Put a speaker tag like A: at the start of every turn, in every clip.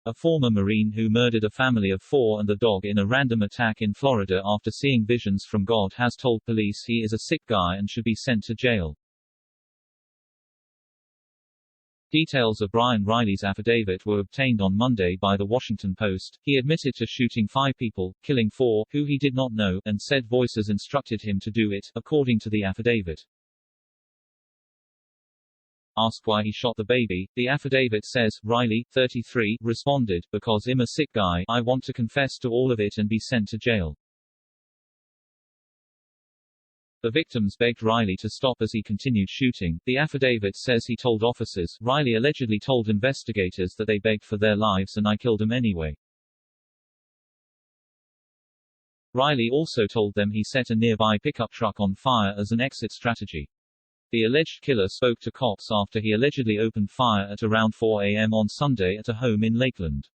A: A former Marine who murdered a family of 4 and the dog in a random attack in Florida after seeing visions from God has told police he is a sick guy and should be sent to jail. Details of Bryan Riley's affidavit were obtained on Monday by the Washington Post. He admitted to shooting 5 people, killing 4, who he did not know, and said voices instructed him to do it, according to the affidavit. Asked why he shot the baby, the affidavit says, Riley, 33, responded, because I'm a sick guy, I want to confess to all of it and be sent to jail. The victims begged Riley to stop as he continued shooting. The affidavit says he told officers, Riley allegedly told investigators that they begged for their lives and I killed them anyway. Riley also told them he set a nearby pickup truck on fire as an exit strategy. The alleged killer spoke to cops after he allegedly opened fire at around 4 a.m. on Sunday at a home in Lakeland.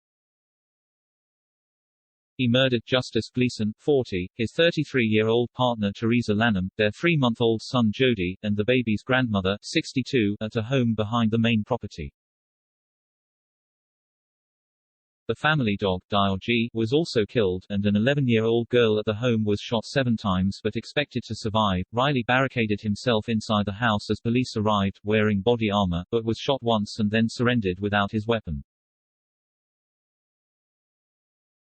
A: He murdered Justice Gleason, 40, his 33-year-old partner Theresa Lanham, their 3-month-old son Jody, and the baby's grandmother, 62, at a home behind the main property. The family dog, guy.I, was also killed, and an 11-year-old girl at the home was shot 7 times but expected to survive. Riley barricaded himself inside the house as police arrived, wearing body armor, but was shot once and then surrendered without his weapon.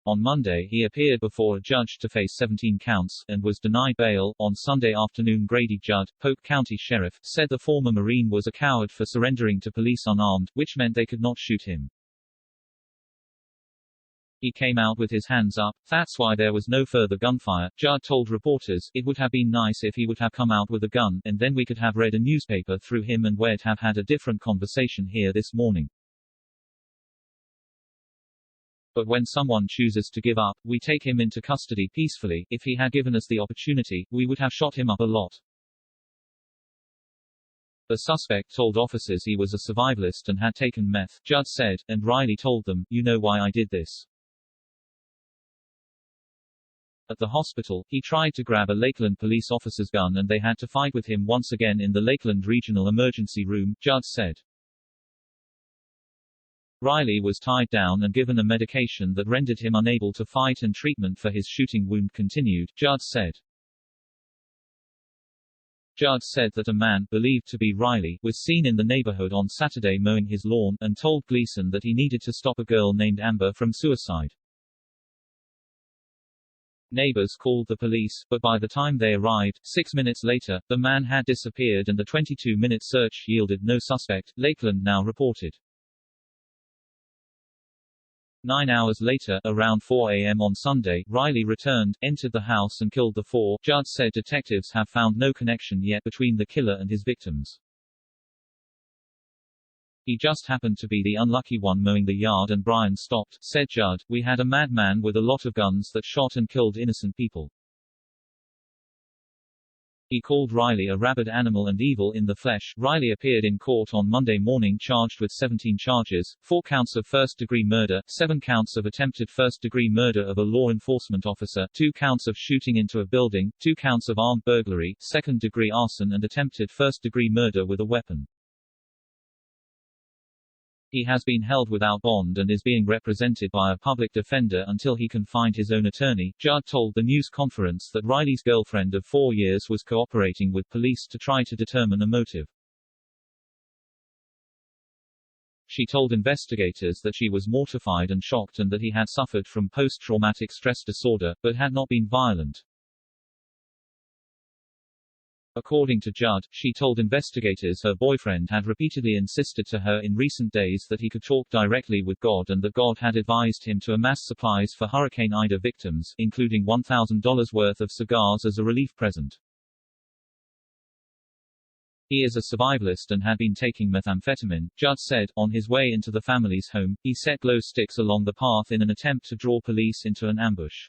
A: On Monday he appeared before a judge to face 17 counts, and was denied bail. On Sunday afternoon Grady Judd, Polk County Sheriff, said the former Marine was a coward for surrendering to police unarmed, which meant they could not shoot him. He came out with his hands up, that's why there was no further gunfire. Judd told reporters, it would have been nice if he would have come out with a gun, and then we could have read a newspaper through him and we'd have had a different conversation here this morning. But when someone chooses to give up, we take him into custody peacefully. If he had given us the opportunity, we would have shot him up a lot. The suspect told officers he was a survivalist and had taken meth, Judd said, and Riley told them, you know why I did this. At the hospital, he tried to grab a Lakeland police officer's gun and they had to fight with him once again in the Lakeland Regional Emergency Room, Judd said. Riley was tied down and given a medication that rendered him unable to fight and treatment for his shooting wound continued, Judd said. Judd said that a man, believed to be Riley, was seen in the neighborhood on Saturday mowing his lawn, and told Gleason that he needed to stop a girl named Amber from suicide. Neighbors called the police, but by the time they arrived, 6 minutes later, the man had disappeared and the 22-minute search yielded no suspect, Lakeland Now reported. 9 hours later, around 4 a.m. on Sunday, Riley returned, entered the house and killed the 4. Judd said detectives have found no connection yet between the killer and his victims. He just happened to be the unlucky one mowing the yard and Bryan stopped, said Judd. We had a madman with a lot of guns that shot and killed innocent people. He called Riley a rabid animal and evil in the flesh. Riley appeared in court on Monday morning charged with 17 charges, 4 counts of first-degree murder, 7 counts of attempted first-degree murder of a law enforcement officer, 2 counts of shooting into a building, 2 counts of armed burglary, second-degree arson and attempted first-degree murder with a weapon. He has been held without bond and is being represented by a public defender until he can find his own attorney. Judd told the news conference that Riley's girlfriend of 4 years was cooperating with police to try to determine a motive. She told investigators that she was mortified and shocked and that he had suffered from post-traumatic stress disorder, but had not been violent. According to Judd, she told investigators her boyfriend had repeatedly insisted to her in recent days that he could talk directly with God and that God had advised him to amass supplies for Hurricane Ida victims, including $1,000 worth of cigars as a relief present. He is a survivalist and had been taking methamphetamine, Judd said. On his way into the family's home, he set glow sticks along the path in an attempt to draw police into an ambush.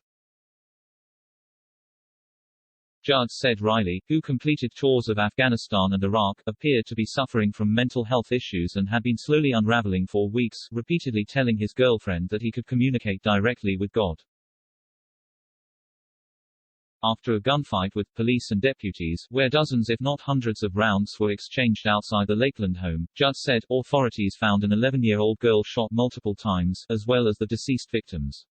A: Judd said Riley, who completed tours of Afghanistan and Iraq, appeared to be suffering from mental health issues and had been slowly unraveling for weeks, repeatedly telling his girlfriend that he could communicate directly with God. after a gunfight with police and deputies, where dozens if not hundreds of rounds were exchanged outside the Lakeland home. Judd said, authorities found an 11-year-old girl shot multiple times, as well as the deceased victims.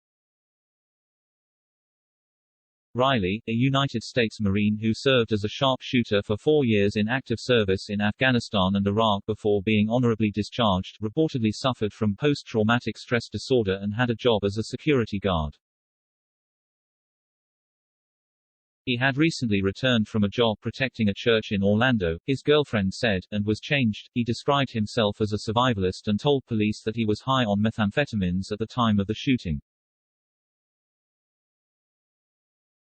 A: Riley, a United States Marine who served as a sharpshooter for 4 years in active service in Afghanistan and Iraq before being honorably discharged, reportedly suffered from post-traumatic stress disorder and had a job as a security guard. He had recently returned from a job protecting a church in Orlando, his girlfriend said, and was changed. He described himself as a survivalist and told police that he was high on methamphetamines at the time of the shooting.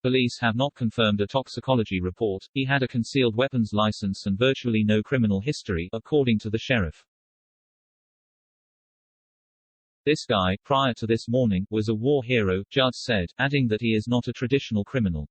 A: Police have not confirmed a toxicology report. He had a concealed weapons license and virtually no criminal history, according to the sheriff. This guy, prior to this morning, was a war hero, Judd said, adding that he is not a traditional criminal.